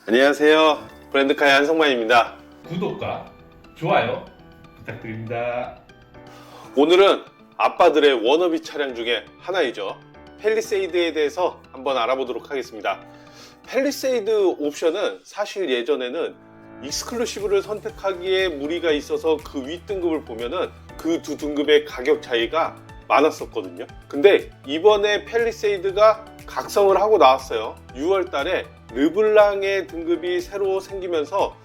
안녕하세요. 브랜드카의 한성만입니다. 구독과 좋아요 부탁드립니다. 오늘은 아빠들의 워너비 차량 중에 하나이죠. 팰리세이드에 대해서 한번 알아보도록 하겠습니다. 팰리세이드 옵션은 사실 예전에는 익스클루시브를 선택하기에 무리가 있어서 그 윗등급을 보면은 그 두 등급의 가격 차이가 많았었거든요. 근데 이번에 팰리세이드가 각성을 하고 나왔어요. 6월 달에 르블랑의 등급이 새로 생기면서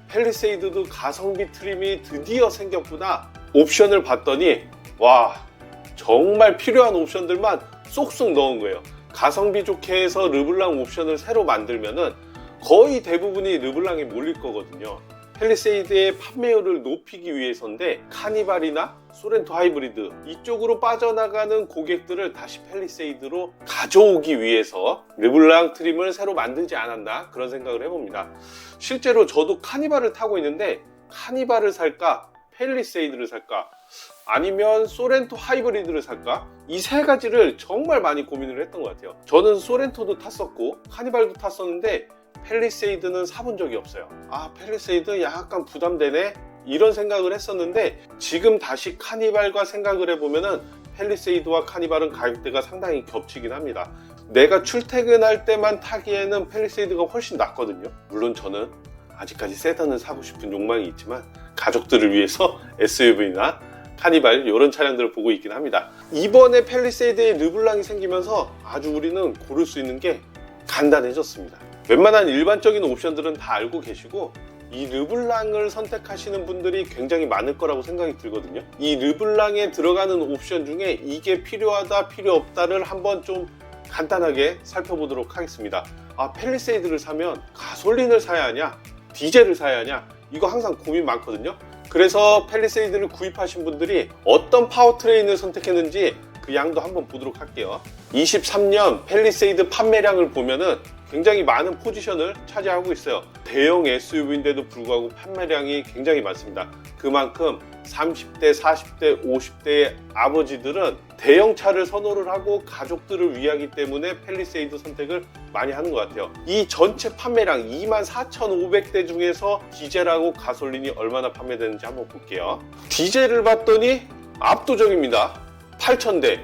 팰리세이드도 가성비 트림이 드디어 생겼구나. 옵션을 봤더니 와, 정말 필요한 옵션들만 쏙쏙 넣은 거예요. 가성비 좋게 해서 르블랑 옵션을 새로 만들면은 거의 대부분이 르블랑에 몰릴 거거든요. 팰리세이드의 판매율을 높이기 위해서인데 카니발이나 소렌토 하이브리드 이쪽으로 빠져나가는 고객들을 다시 팰리세이드로 가져오기 위해서 르블랑 트림을 새로 만들지 않았나 그런 생각을 해봅니다. 실제로 저도 카니발을 타고 있는데 카니발을 살까 팰리세이드를 살까 아니면 소렌토 하이브리드를 살까 이 세 가지를 정말 많이 고민을 했던 것 같아요. 저는 소렌토도 탔었고 카니발도 탔었는데 팰리세이드는 사본 적이 없어요. 팰리세이드 약간 부담되네 이런 생각을 했었는데 지금 다시 카니발과 생각을 해보면은 팰리세이드와 카니발은 가격대가 상당히 겹치긴 합니다. 내가 출퇴근할 때만 타기에는 팰리세이드가 훨씬 낫거든요. 물론 저는 아직까지 세단을 사고 싶은 욕망이 있지만 가족들을 위해서 SUV나 카니발 이런 차량들을 보고 있긴 합니다. 이번에 팰리세이드에 르블랑이 생기면서 아주 우리는 고를 수 있는 게 간단해졌습니다. 웬만한 일반적인 옵션들은 다 알고 계시고 이 르블랑을 선택하시는 분들이 굉장히 많을 거라고 생각이 들거든요. 이 르블랑에 들어가는 옵션 중에 이게 필요하다 필요 없다를 한번 좀 간단하게 살펴보도록 하겠습니다. 팰리세이드를 사면 가솔린을 사야 하냐 디젤을 사야 하냐 이거 항상 고민 많거든요. 그래서 팰리세이드를 구입하신 분들이 어떤 파워트레인을 선택했는지 그 양도 한번 보도록 할게요. 23년 팰리세이드 판매량을 보면은 굉장히 많은 포지션을 차지하고 있어요. 대형 SUV인데도 불구하고 판매량이 굉장히 많습니다. 그만큼 30대, 40대, 50대의 아버지들은 대형차를 선호를 하고 가족들을 위하기 때문에 팰리세이드 선택을 많이 하는 것 같아요. 이 전체 판매량 24,500대 중에서 디젤하고 가솔린이 얼마나 판매되는지 한번 볼게요. 디젤을 봤더니 압도적입니다. 8,000대.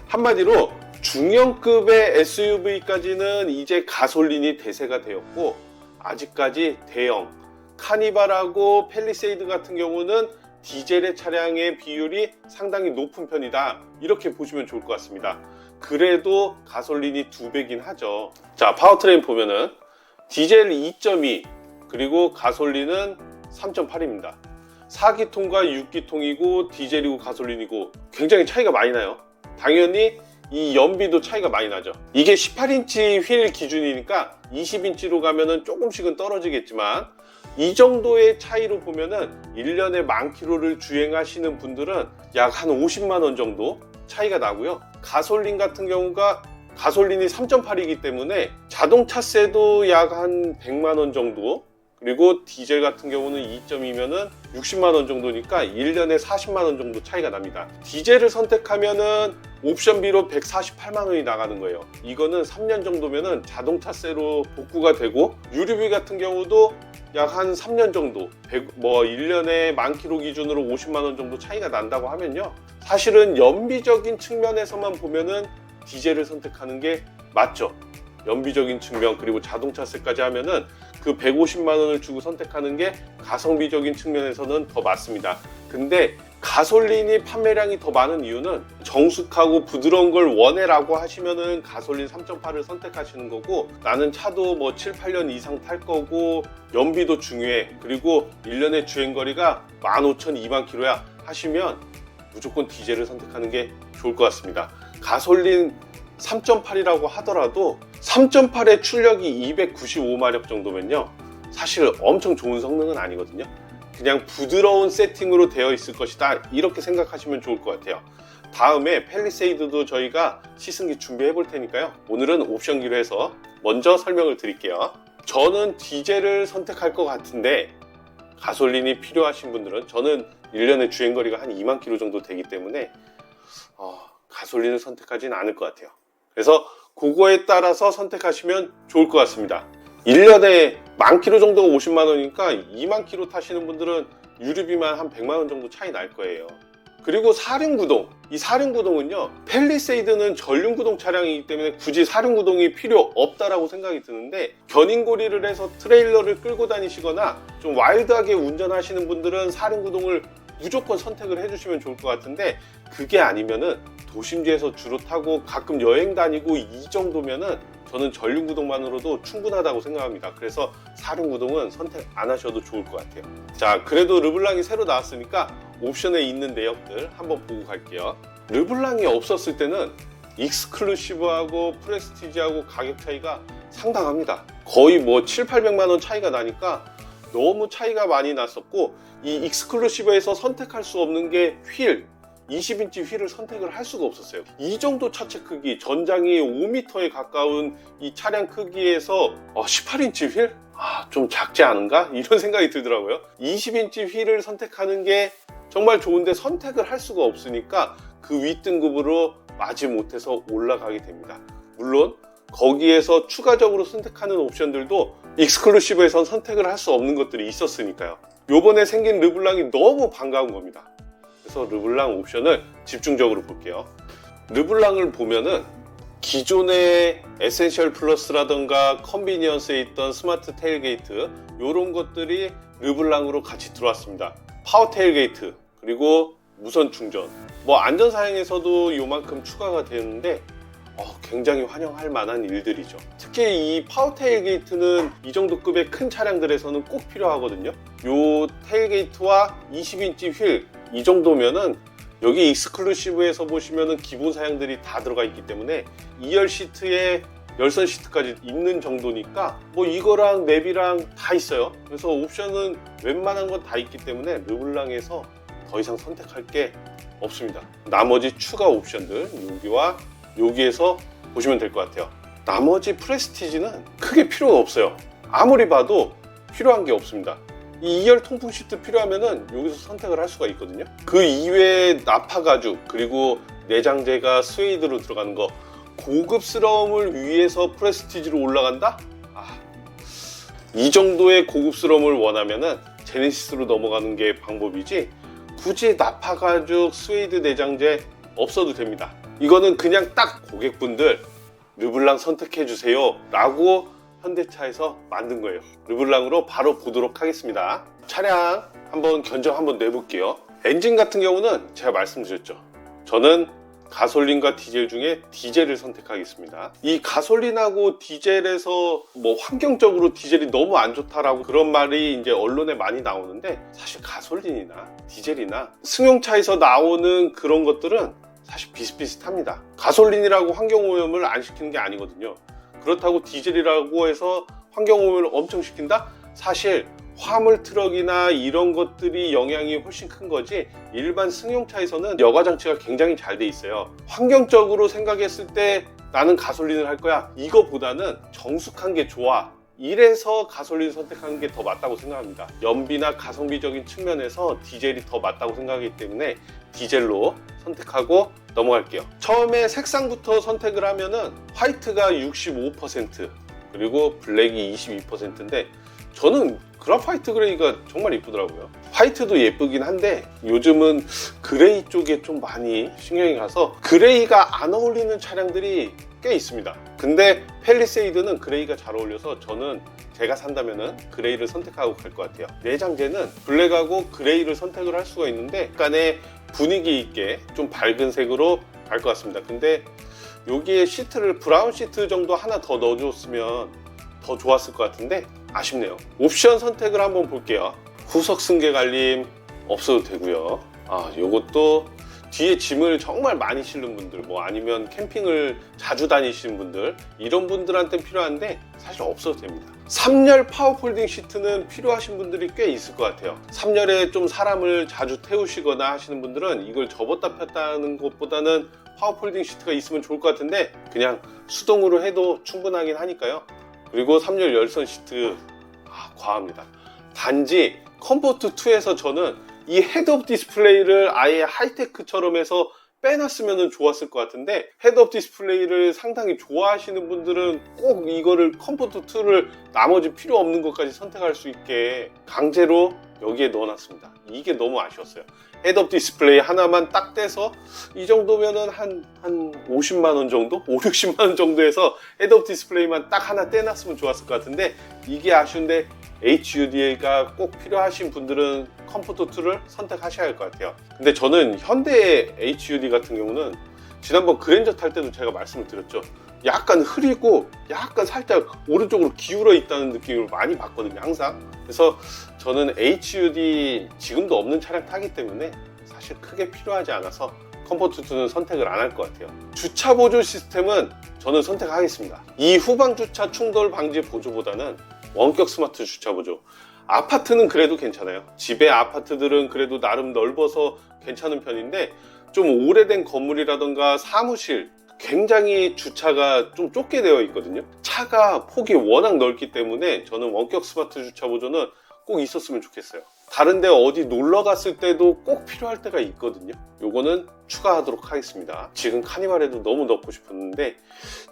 한마디로 중형급의 SUV까지는 이제 가솔린이 대세가 되었고 아직까지 대형 카니발하고 팰리세이드 같은 경우는 디젤의 차량의 비율이 상당히 높은 편이다 이렇게 보시면 좋을 것 같습니다. 그래도 가솔린이 2배긴 하죠. 자, 파워트레인 보면은 디젤 2.2 그리고 가솔린은 3.8입니다 4기통과 6기통이고 디젤이고 가솔린이고 굉장히 차이가 많이 나요. 당연히 이 연비도 차이가 많이 나죠. 이게 18인치 휠 기준이니까 20인치로 가면은 조금씩은 떨어지겠지만 이 정도의 차이로 보면은 1년에 10,000km를 주행하시는 분들은 약 한 50만 원 정도 차이가 나고요. 가솔린 같은 경우가 가솔린이 3.8이기 때문에 자동차세도 약 한 100만 원 정도 그리고 디젤 같은 경우는 2.2면은 60만 원 정도니까 1년에 40만 원 정도 차이가 납니다. 디젤을 선택하면은 옵션비로 148만 원이 나가는 거예요. 이거는 3년 정도면은 자동차세로 복구가 되고 유류비 같은 경우도 약 한 3년 정도 1년에 10,000km 기준으로 50만 원 정도 차이가 난다고 하면요. 사실은 연비적인 측면에서만 보면은 디젤을 선택하는 게 맞죠. 연비적인 측면 그리고 자동차세까지 하면은 그 150만 원을 주고 선택하는 게 가성비적인 측면에서는 더 맞습니다. 근데 가솔린이 판매량이 더 많은 이유는 정숙하고 부드러운 걸 원해라고 하시면은 가솔린 3.8을 선택하시는 거고 나는 차도 7, 8년 이상 탈 거고 연비도 중요해 그리고 1년의 주행거리가 15,000, 20,000km야 하시면 무조건 디젤을 선택하는 게 좋을 것 같습니다. 가솔린 3.8이라고 하더라도 3.8의 출력이 295마력 정도면요 사실 엄청 좋은 성능은 아니거든요. 그냥 부드러운 세팅으로 되어 있을 것이다 이렇게 생각하시면 좋을 것 같아요. 다음에 팰리세이드도 저희가 시승기 준비해 볼 테니까요. 오늘은 옵션기로 해서 먼저 설명을 드릴게요. 저는 디젤을 선택할 것 같은데 가솔린이 필요하신 분들은 저는 1년의 주행거리가 한 20,000km 정도 되기 때문에 가솔린을 선택하지는 않을 것 같아요. 그래서 그거에 따라서 선택하시면 좋을 것 같습니다. 1년에 10,000km 정도가 50만 원이니까 2만 킬로 타시는 분들은 유류비만 한 100만 원 정도 차이 날 거예요. 그리고 사륜구동, 이 사륜구동은요, 펠리세이드는 전륜구동 차량이기 때문에 굳이 사륜구동이 필요 없다라고 생각이 드는데, 견인고리를 해서 트레일러를 끌고 다니시거나 좀 와일드하게 운전하시는 분들은 사륜구동을 무조건 선택을 해주시면 좋을 것 같은데, 그게 아니면은 도심지에서 주로 타고 가끔 여행 다니고 이 정도면은 저는 전륜구동만으로도 충분하다고 생각합니다. 그래서 사륜구동은 선택 안 하셔도 좋을 것 같아요. 자, 그래도 르블랑이 새로 나왔으니까 옵션에 있는 내역들 한번 보고 갈게요. 르블랑이 없었을 때는 익스클루시브하고 프레스티지하고 가격 차이가 상당합니다. 거의 뭐 700~800만 원 차이가 나니까 너무 차이가 많이 났었고, 이 익스클루시브에서 선택할 수 없는 게 휠, 20인치 휠을 선택을 할 수가 없었어요. 이 정도 차체 크기, 전장이 5m에 가까운 이 차량 크기에서 18인치 휠? 좀 작지 않은가? 이런 생각이 들더라고요. 20인치 휠을 선택하는 게 정말 좋은데 선택을 할 수가 없으니까 그 윗등급으로 마지못해서 올라가게 됩니다. 물론 거기에서 추가적으로 선택하는 옵션들도 익스클루시브에선 선택을 할 수 없는 것들이 있었으니까요. 요번에 생긴 르블랑이 너무 반가운 겁니다. 그래서 르블랑 옵션을 집중적으로 볼게요. 르블랑을 보면은 기존의 에센셜 플러스라던가 컨비니언스에 있던 스마트 테일게이트, 이런 것들이 르블랑으로 같이 들어왔습니다. 파워 테일게이트, 그리고 무선 충전, 뭐 안전 사양에서도 요만큼 추가가 되는데 굉장히 환영할 만한 일들이죠. 특히 이 파워 테일게이트는 이 정도 급의 큰 차량들에서는 꼭 필요하거든요. 요 테일게이트와 20인치 휠, 이 정도면은 여기 익스클루시브에서 보시면은 기본 사양들이 다 들어가 있기 때문에 2열 시트에 열선 시트까지 있는 정도니까 뭐 이거랑 맵이랑 다 있어요. 그래서 옵션은 웬만한 건 다 있기 때문에 르블랑에서 더 이상 선택할 게 없습니다. 나머지 추가 옵션들 여기와 여기에서 보시면 될 것 같아요. 나머지 프레스티지는 크게 필요가 없어요. 아무리 봐도 필요한 게 없습니다. 이 2열 통풍 시트 필요하면은 여기서 선택을 할 수가 있거든요. 그 이외에 나파 가죽, 그리고 내장재가 스웨이드로 들어가는 거, 고급스러움을 위해서 프레스티지로 올라간다? 이 정도의 고급스러움을 원하면은 제네시스로 넘어가는 게 방법이지, 굳이 나파 가죽, 스웨이드 내장재 없어도 됩니다. 이거는 그냥 딱 고객분들 르블랑 선택해 주세요 라고 현대차에서 만든 거예요. 르블랑으로 바로 보도록 하겠습니다. 차량 한번 견적 한번 내볼게요. 엔진 같은 경우는 제가 말씀드렸죠. 저는 가솔린과 디젤 중에 디젤을 선택하겠습니다. 이 가솔린하고 디젤에서 뭐 환경적으로 디젤이 너무 안 좋다라고 그런 말이 이제 언론에 많이 나오는데, 사실 가솔린이나 디젤이나 승용차에서 나오는 그런 것들은 사실 비슷비슷합니다. 가솔린이라고 환경오염을 안 시키는 게 아니거든요. 그렇다고 디젤이라고 해서 환경오염을 엄청 시킨다? 사실 화물 트럭이나 이런 것들이 영향이 훨씬 큰 거지, 일반 승용차에서는 여가 장치가 굉장히 잘 돼 있어요. 환경적으로 생각했을 때 나는 가솔린을 할 거야, 이거보다는 정숙한 게 좋아, 이래서 가솔린 선택하는 게 더 맞다고 생각합니다. 연비나 가성비적인 측면에서 디젤이 더 맞다고 생각하기 때문에 디젤로 선택하고 넘어갈게요. 처음에 색상부터 선택을 하면은 화이트가 65%, 그리고 블랙이 22%인데 저는 그라파이트 그레이가 정말 이쁘더라고요. 화이트도 예쁘긴 한데 요즘은 그레이 쪽에 좀 많이 신경이 가서 그레이가 안 어울리는 차량들이 꽤 있습니다. 근데 펠리세이드는 그레이가 잘 어울려서 저는 제가 산다면은 그레이를 선택하고 갈 것 같아요. 내장재는 블랙하고 그레이를 선택을 할 수가 있는데 약간의 분위기 있게 좀 밝은 색으로 갈 것 같습니다. 근데 여기에 시트를 브라운 시트 정도 하나 더 넣어줬으면 더 좋았을 것 같은데 아쉽네요. 옵션 선택을 한번 볼게요. 후석 승계 갈림 없어도 되고요. 요것도 뒤에 짐을 정말 많이 실는 분들, 뭐 아니면 캠핑을 자주 다니시는 분들, 이런 분들한테 필요한데 사실 없어도 됩니다. 3열 파워 폴딩 시트는 필요하신 분들이 꽤 있을 것 같아요. 3열에 좀 사람을 자주 태우시거나 하시는 분들은 이걸 접었다 폈다 하는 것보다는 파워 폴딩 시트가 있으면 좋을 것 같은데 그냥 수동으로 해도 충분하긴 하니까요. 그리고 3열 열선 시트 과합니다. 단지 컴포트2에서 저는 이 헤드업 디스플레이를 아예 하이테크처럼 해서 빼놨으면 좋았을 것 같은데, 헤드업 디스플레이를 상당히 좋아하시는 분들은 꼭 이거를 컴포트 2를 나머지 필요 없는 것까지 선택할 수 있게 강제로 여기에 넣어놨습니다. 이게 너무 아쉬웠어요. 헤드업 디스플레이 하나만 딱 떼서 이 정도면은 한 50만원 정도? 5, 60만원 정도에서 헤드업 디스플레이만 딱 하나 떼놨으면 좋았을 것 같은데, 이게 아쉬운데 HUD가 꼭 필요하신 분들은 컴포트 2를 선택하셔야 할 것 같아요. 근데 저는 현대 HUD 같은 경우는 지난번 그랜저 탈 때도 제가 말씀을 드렸죠. 약간 흐리고 약간 살짝 오른쪽으로 기울어 있다는 느낌을 많이 받거든요, 항상. 그래서 저는 HUD 지금도 없는 차량 타기 때문에 사실 크게 필요하지 않아서 컴포트 2는 선택을 안 할 것 같아요. 주차 보조 시스템은 저는 선택하겠습니다. 이 후방 주차 충돌 방지 보조보다는 원격 스마트 주차 보조. 아파트는 그래도 괜찮아요. 집의 아파트들은 그래도 나름 넓어서 괜찮은 편인데, 좀 오래된 건물이라던가 사무실, 굉장히 주차가 좀 좁게 되어 있거든요. 차가 폭이 워낙 넓기 때문에 저는 원격 스마트 주차 보조는 꼭 있었으면 좋겠어요. 다른데 어디 놀러 갔을 때도 꼭 필요할 때가 있거든요. 요거는 추가하도록 하겠습니다. 지금 카니발에도 너무 넣고 싶었는데,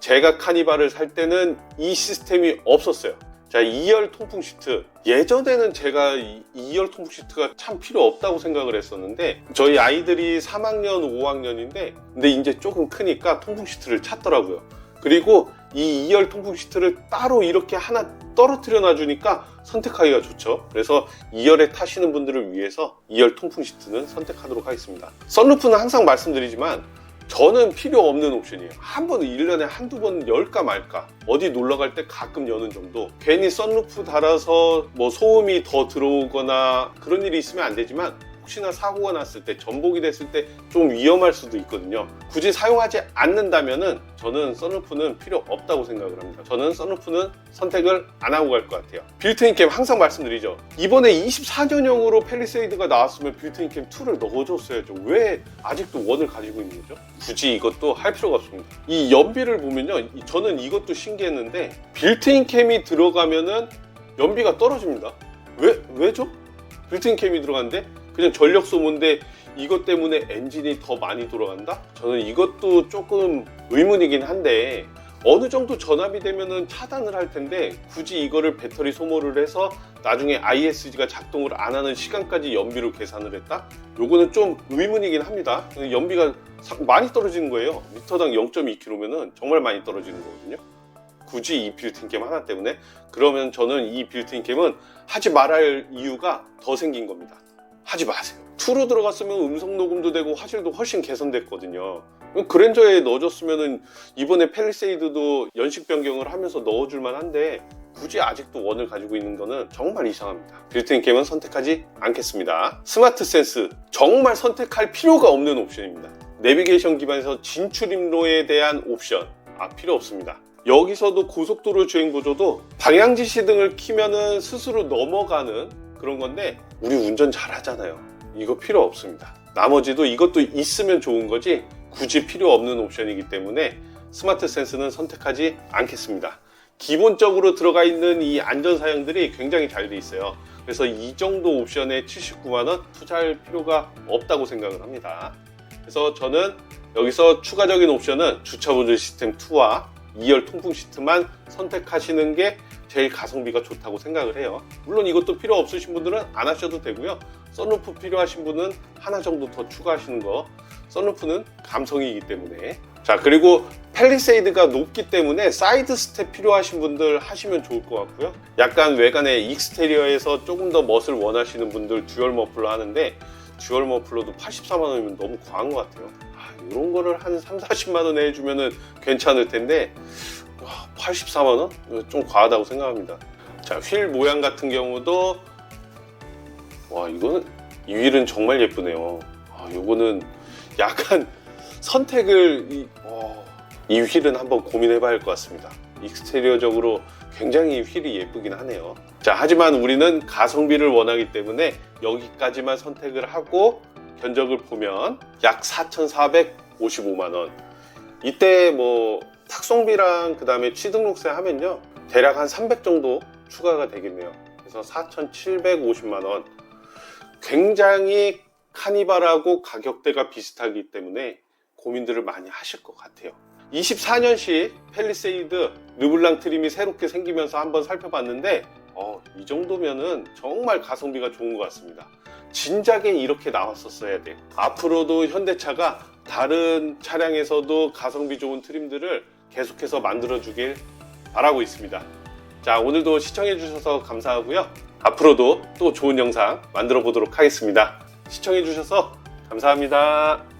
제가 카니발을 살 때는 이 시스템이 없었어요. 자, 2열 통풍 시트. 예전에는 제가 2열 통풍 시트가 참 필요 없다고 생각을 했었는데, 저희 아이들이 3학년, 5학년인데, 근데 이제 조금 크니까 통풍 시트를 찾더라고요. 그리고 이 2열 통풍 시트를 따로 이렇게 하나 떨어뜨려 놔주니까 선택하기가 좋죠. 그래서 2열에 타시는 분들을 위해서 2열 통풍 시트는 선택하도록 하겠습니다. 썬루프는 항상 말씀드리지만 저는 필요 없는 옵션이에요. 한 번은 1년에 한두 번 열까 말까, 어디 놀러 갈 때 가끔 여는 정도. 괜히 썬루프 달아서 뭐 소음이 더 들어오거나 그런 일이 있으면 안 되지만, 혹시나 사고가 났을 때, 전복이 됐을 때 좀 위험할 수도 있거든요. 굳이 사용하지 않는다면은 저는 썬루프는 필요 없다고 생각을 합니다. 저는 썬루프는 선택을 안 하고 갈 것 같아요. 빌트인 캠 항상 말씀드리죠. 이번에 24년형으로 팰리세이드가 나왔으면 빌트인 캠 2를 넣어줬어야죠. 왜 아직도 1을 가지고 있는 거죠? 굳이 이것도 할 필요가 없습니다. 이 연비를 보면요, 저는 이것도 신기했는데, 빌트인 캠이 들어가면은 연비가 떨어집니다. 왜죠? 빌트인 캠이 들어갔는데 그냥 전력 소모인데 이것 때문에 엔진이 더 많이 돌아간다? 저는 이것도 조금 의문이긴 한데, 어느 정도 전압이 되면은 차단을 할 텐데 굳이 이거를 배터리 소모를 해서 나중에 ISG가 작동을 안 하는 시간까지 연비로 계산을 했다? 요거는 좀 의문이긴 합니다. 연비가 많이 떨어지는 거예요. 리터당 0.2km면은 정말 많이 떨어지는 거거든요. 굳이 이 빌트인 캠 하나 때문에? 그러면 저는 이 빌트인 캠은 하지 말아야 할 이유가 더 생긴 겁니다. 하지 마세요. 2로 들어갔으면 음성 녹음도 되고 화질도 훨씬 개선됐거든요. 그랜저에 넣어줬으면은 이번에 팰리세이드도 연식 변경을 하면서 넣어줄만 한데, 굳이 아직도 1을 가지고 있는 거는 정말 이상합니다. 빌트인 캠은 선택하지 않겠습니다. 스마트 센스, 정말 선택할 필요가 없는 옵션입니다. 내비게이션 기반에서 진출입로에 대한 옵션, 필요 없습니다. 여기서도 고속도로 주행 보조도 방향 지시 등을 키면은 스스로 넘어가는 그런 건데, 우리 운전 잘 하잖아요. 이거 필요 없습니다. 나머지도 이것도 있으면 좋은 거지 굳이 필요 없는 옵션이기 때문에 스마트 센스는 선택하지 않겠습니다. 기본적으로 들어가 있는 이 안전 사양들이 굉장히 잘 돼 있어요. 그래서 이 정도 옵션에 79만원 투자할 필요가 없다고 생각을 합니다. 그래서 저는 여기서 추가적인 옵션은 주차 보조 시스템 2와 2열 통풍 시트만 선택하시는 게 제일 가성비가 좋다고 생각을 해요. 물론 이것도 필요 없으신 분들은 안 하셔도 되고요. 썬루프 필요하신 분은 하나 정도 더 추가하시는 거. 썬루프는 감성이기 때문에. 자, 그리고 팰리세이드가 높기 때문에 사이드 스텝 필요하신 분들 하시면 좋을 것 같고요. 약간 외관의 익스테리어에서 조금 더 멋을 원하시는 분들 듀얼 머플러 하는데, 듀얼 머플러도 84만원이면 너무 과한 것 같아요. 이런 거를 한 3, 40만원에 해주면 괜찮을 텐데 84만원? 좀 과하다고 생각합니다. 자, 휠 모양 같은 경우도 이거는 이 휠은 정말 예쁘네요. 요거는 약간 선택을 이 휠은 한번 고민해 봐야 할 것 같습니다. 익스테리어적으로 굉장히 휘리 예쁘긴 하네요. 자, 하지만 우리는 가성비를 원하기 때문에 여기까지만 선택을 하고 견적을 보면 약 4,455만원. 이때 뭐 탁송비랑 그 다음에 취등록세 하면요 대략 한 300 정도 추가가 되겠네요. 그래서 4,750만원. 굉장히 카니발하고 가격대가 비슷하기 때문에 고민들을 많이 하실 것 같아요. 24년식 팰리세이드 르블랑 트림이 새롭게 생기면서 한번 살펴봤는데 이 정도면은 정말 가성비가 좋은 것 같습니다. 진작에 이렇게 나왔었어야 돼요. 앞으로도 현대차가 다른 차량에서도 가성비 좋은 트림들을 계속해서 만들어 주길 바라고 있습니다. 자, 오늘도 시청해 주셔서 감사하고요. 앞으로도 또 좋은 영상 만들어 보도록 하겠습니다. 시청해 주셔서 감사합니다.